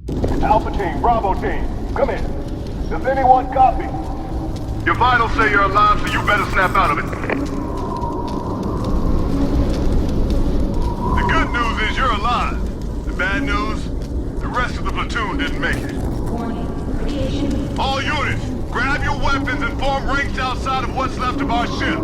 Alpha team, Bravo team, come in. Does anyone copy? Your vitals say you're alive, so you better snap out of it. The good news is you're alive. The bad news, the rest of the platoon didn't make it. All units, grab your weapons and form ranks outside of what's left of our ship.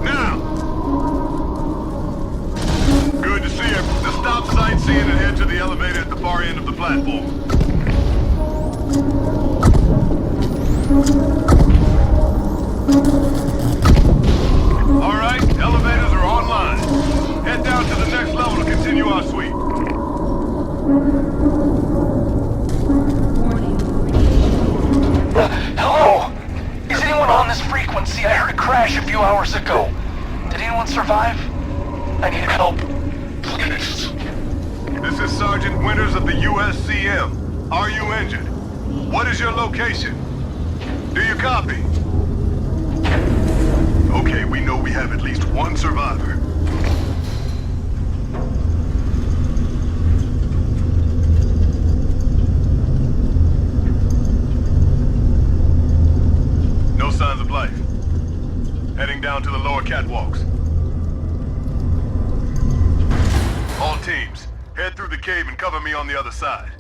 Now! Good to see you. Just stop sightseeing and head to the elevator at the far end of the platform. All right, elevators are online. Head down to the next level to continue our sweep. Hello? Is anyone on this frequency? I heard a crash a few hours ago. Did anyone survive? I need help. Please. This is Sergeant Winters of the USCM. Are you injured? What is your location? Do you copy? Okay, we know we have at least one survivor. No signs of life. Heading down to the lower catwalks. All teams, head through the cave and cover me on the other side.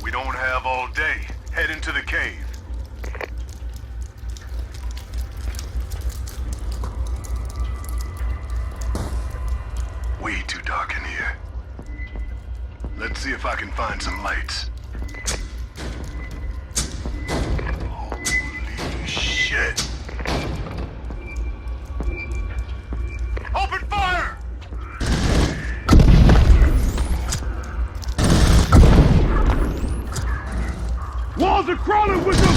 We don't have all day. Head into the cave. Way too dark in here. Let's see if I can find some lights. Holy shit! Open fire! Walls are crawling with them!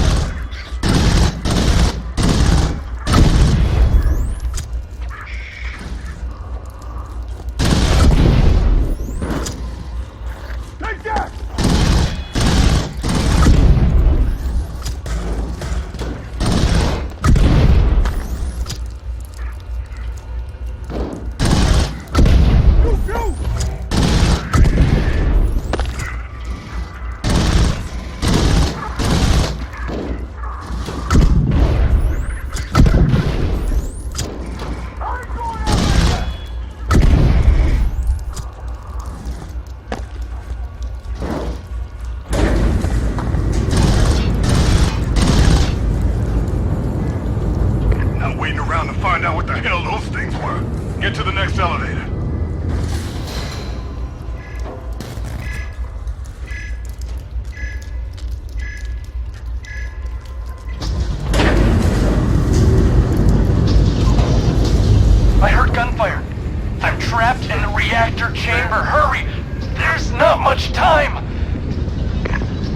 Take that! Find out what the hell those things were. Get to the next elevator. I heard gunfire. I'm trapped in the reactor chamber. Hurry! There's not much time!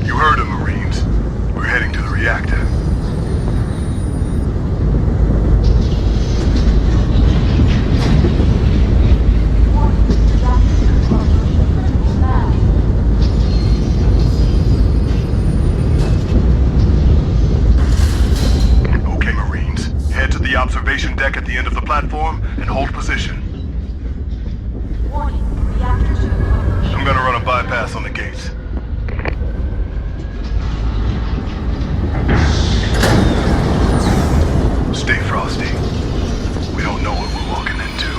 You heard him, Marines. We're heading to the reactor. Observation deck at the end of the platform and hold position. I'm gonna run a bypass on the gates. Stay frosty. We don't know what we're walking into.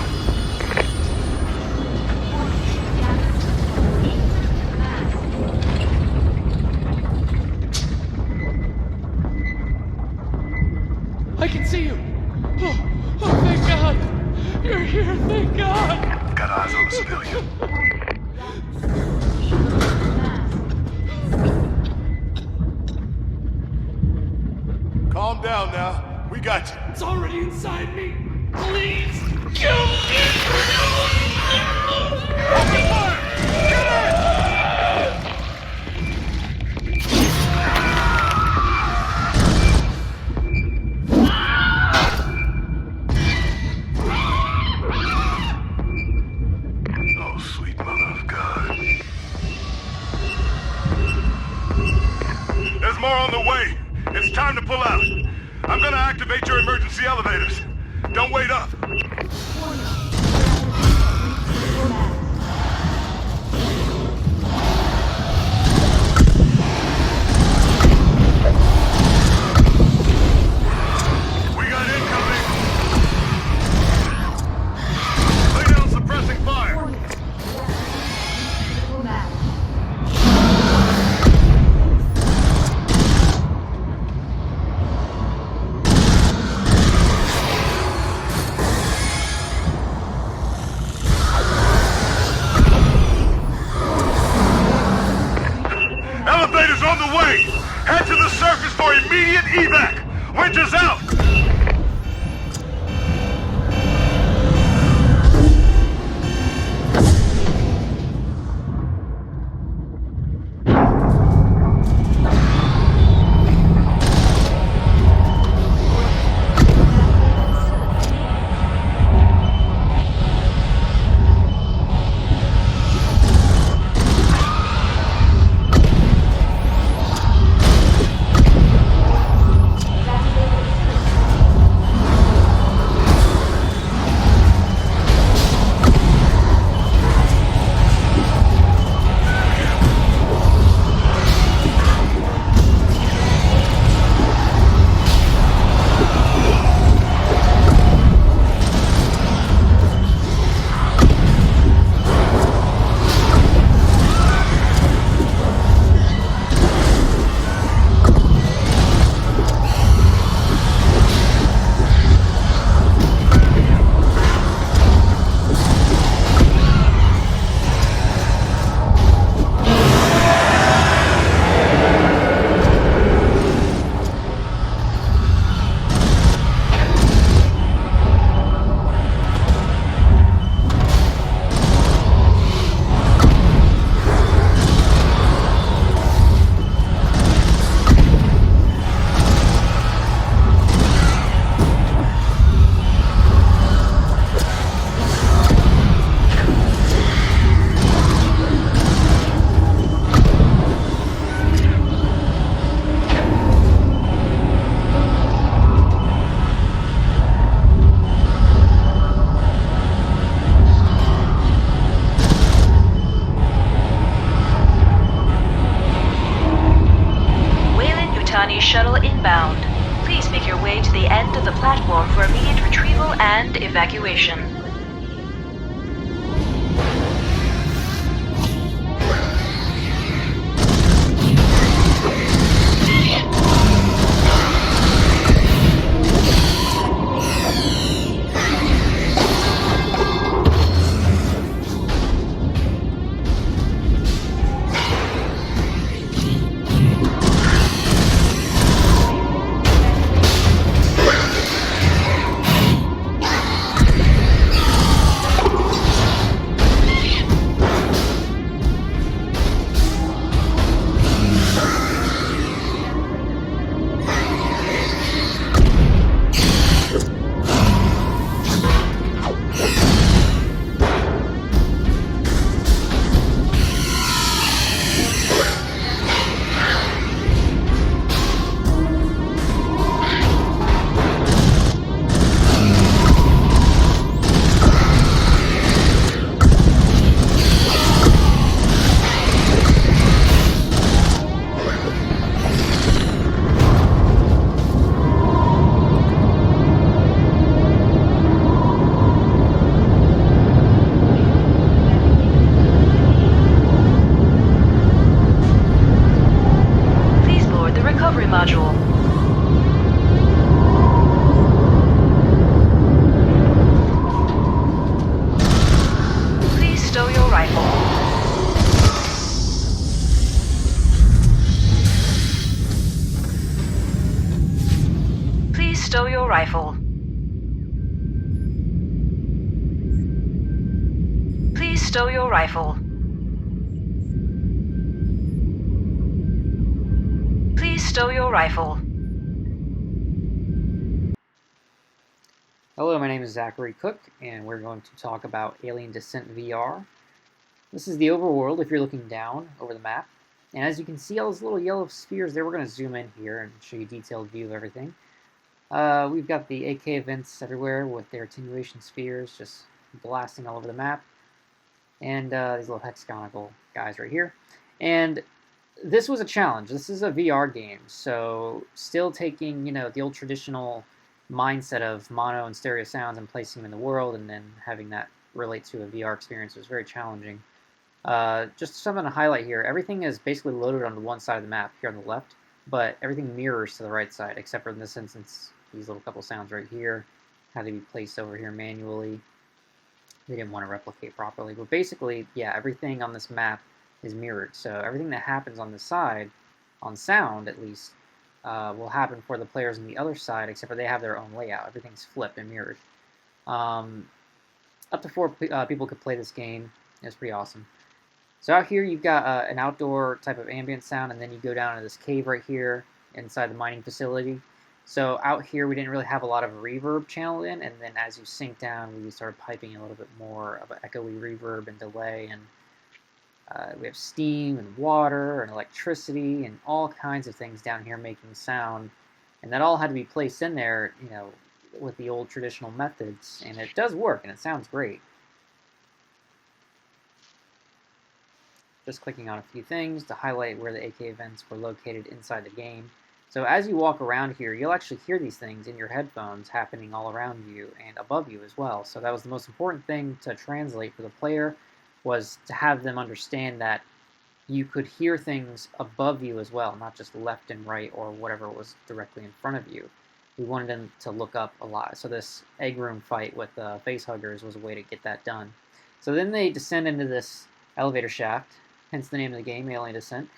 I can see you! Oh, thank God! You're here, thank God! Got eyes on the civilian. Calm down now. We got you. It's already inside me! Please! Kill me! Open fire! Get in! More on the way. It's time to pull out. I'm gonna activate your emergency elevators. Don't wait up. We got incoming. Lay down suppressing fire. Elevators on the way! Head to the surface for immediate evac! Winter's out! Shuttle inbound. Please make your way to the end of the platform for immediate retrieval and evacuation. Module. Please stow your rifle. Please stow your rifle. Please stow your rifle. Please stow your rifle. Hello, my name is Zachary Cook, and we're going to talk about Alien Descent VR. This is the overworld if you're looking down over the map. And as you can see, all those little yellow spheres there, we're going to zoom in here and show you a detailed view of everything. We've got the AK vents everywhere with their attenuation spheres just blasting all over the map. And these little hexagonal guys right here. And this was a challenge. This is a VR game, so still taking, the old traditional mindset of mono and stereo sounds and placing them in the world and then having that relate to a VR experience was very challenging. Just something to highlight here, everything is basically loaded onto one side of the map here on the left, but everything mirrors to the right side, except for in this instance, these little couple sounds right here had to be placed over here manually. They didn't want to replicate properly, but basically, yeah, everything on this map is mirrored, so everything that happens on the side, on sound at least, will happen for the players on the other side, except for they have their own layout. Everything's flipped and mirrored. Up to 4 people could play this game. It's pretty awesome. So out here you've got an outdoor type of ambient sound, and then you go down to this cave right here inside the mining facility. So out here we didn't really have a lot of reverb channeled in, and then as you sink down we started piping a little bit more of an echoey reverb and delay, and we have steam and water and electricity and all kinds of things down here making sound, and that all had to be placed in there, with the old traditional methods, and it does work and it sounds great. Just clicking on a few things to highlight where the AK vents were located inside the game. So as you walk around here, you'll actually hear these things in your headphones happening all around you and above you as well. So that was the most important thing to translate for the player, was to have them understand that you could hear things above you as well, not just left and right or whatever was directly in front of you. We wanted them to look up a lot. So this egg room fight with the Facehuggers was a way to get that done. So then they descend into this elevator shaft, hence the name of the game, Alien Descent,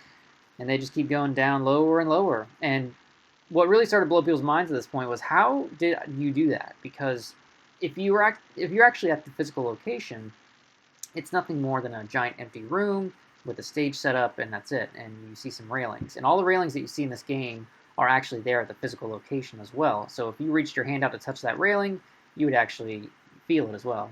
and they just keep going down lower and lower. And what really started to blow people's minds at this point was, how did you do that? Because if you're actually at the physical location, it's nothing more than a giant empty room with a stage set up, and that's it. And you see some railings. And all the railings that you see in this game are actually there at the physical location as well. So if you reached your hand out to touch that railing, you would actually feel it as well.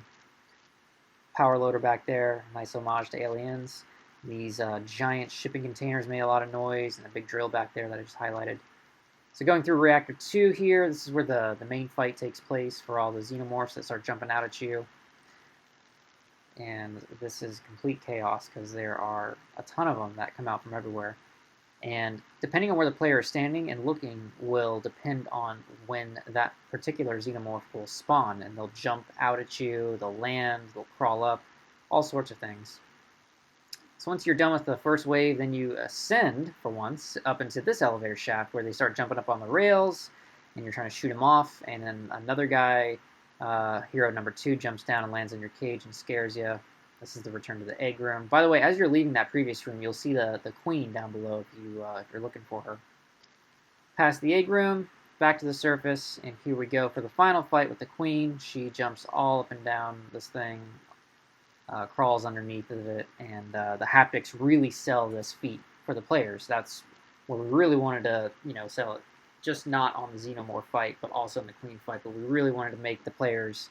Power loader back there, nice homage to Aliens. These giant shipping containers made a lot of noise, and a big drill back there that I just highlighted. So going through Reactor 2 here, this is where the main fight takes place for all the Xenomorphs that start jumping out at you. And this is complete chaos because there are a ton of them that come out from everywhere. And depending on where the player is standing and looking will depend on when that particular Xenomorph will spawn. And they'll jump out at you, they'll land, they'll crawl up, all sorts of things. So once you're done with the first wave, then you ascend, for once, up into this elevator shaft where they start jumping up on the rails, and you're trying to shoot them off, and then another guy, hero number 2, jumps down and lands in your cage and scares you. This is the return to the egg room. By the way, as you're leaving that previous room, you'll see the queen down below if you're looking for her. Past the egg room, back to the surface, and here we go for the final fight with the queen. She jumps all up and down this thing, crawls underneath of it, and the haptics really sell this feat for the players. That's where we really wanted to, sell it. Just not on the Xenomorph fight, but also in the Queen fight. But we really wanted to make the players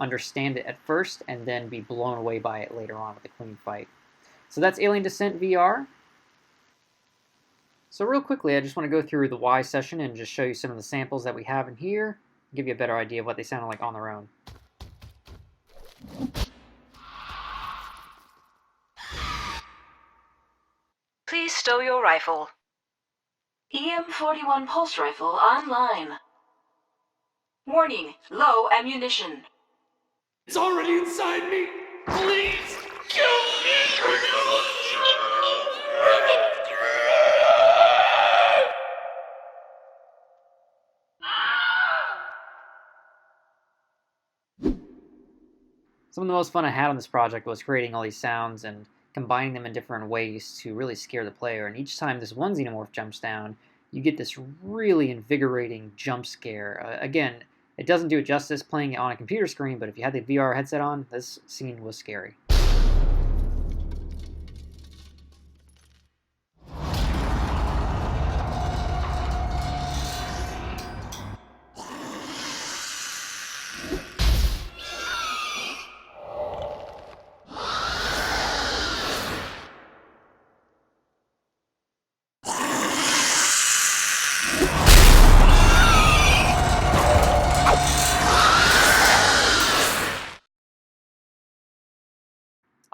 understand it at first and then be blown away by it later on with the Queen fight. So that's Alien Descent VR. So real quickly, I just want to go through the Wwise session and just show you some of the samples that we have in here, give you a better idea of what they sounded like on their own. Please stow your rifle. EM-41 pulse rifle online. Warning, low ammunition. It's already inside me! Please! Kill me! Some of the most fun I had on this project was creating all these sounds and combining them in different ways to really scare the player. And each time this one Xenomorph jumps down, you get this really invigorating jump scare. Again, it doesn't do it justice playing it on a computer screen, but if you had the VR headset on, this scene was scary.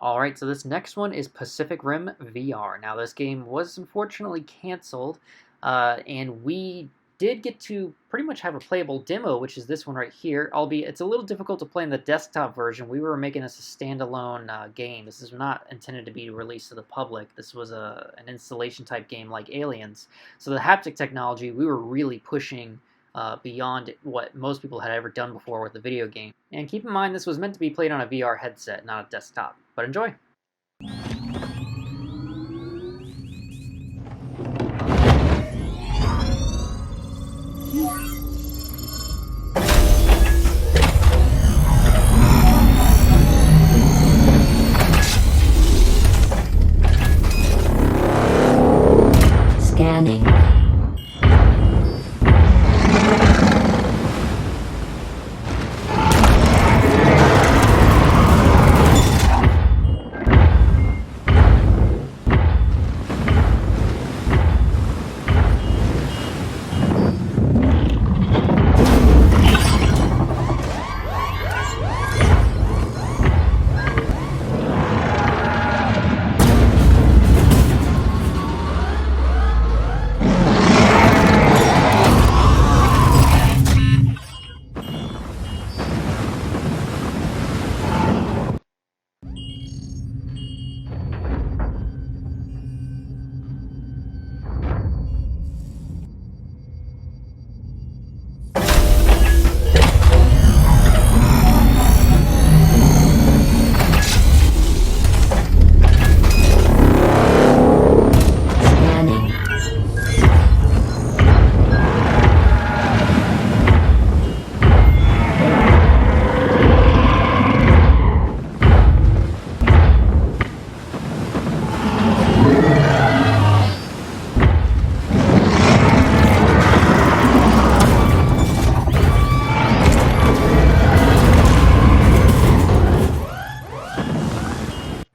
Alright, so this next one is Pacific Rim VR. Now, this game was unfortunately canceled, and we did get to pretty much have a playable demo, which is this one right here, albeit it's a little difficult to play in the desktop version. We were making this a standalone game. This is not intended to be released to the public. This was an installation type game like Aliens. So the haptic technology, we were really pushing beyond what most people had ever done before with a video game. And keep in mind, this was meant to be played on a VR headset, not a desktop. But enjoy! Scanning.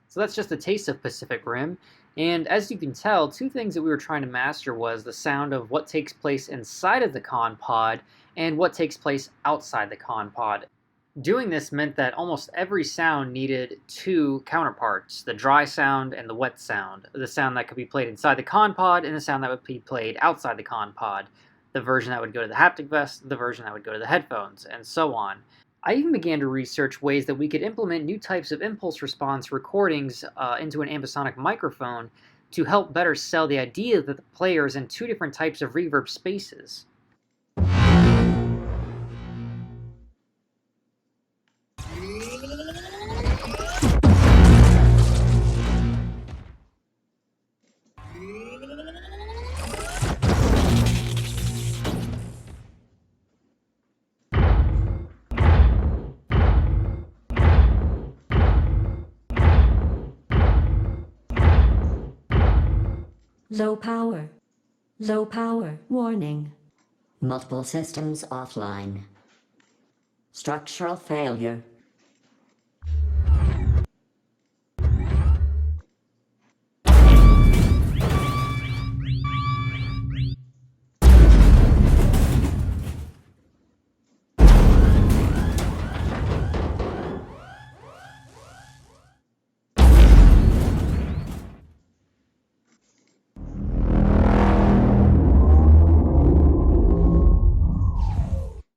So that's just a taste of Pacific Rim, and as you can tell, two things that we were trying to master was the sound of what takes place inside of the con pod and what takes place outside the con pod. Doing this meant that almost every sound needed two counterparts, the dry sound and the wet sound. The sound that could be played inside the con pod and the sound that would be played outside the con pod. The version that would go to the haptic vest, the version that would go to the headphones, and so on. I even began to research ways that we could implement new types of impulse response recordings into an ambisonic microphone to help better sell the idea that the player is in two different types of reverb spaces. Low power. Low power. Warning. Multiple systems offline. Structural failure.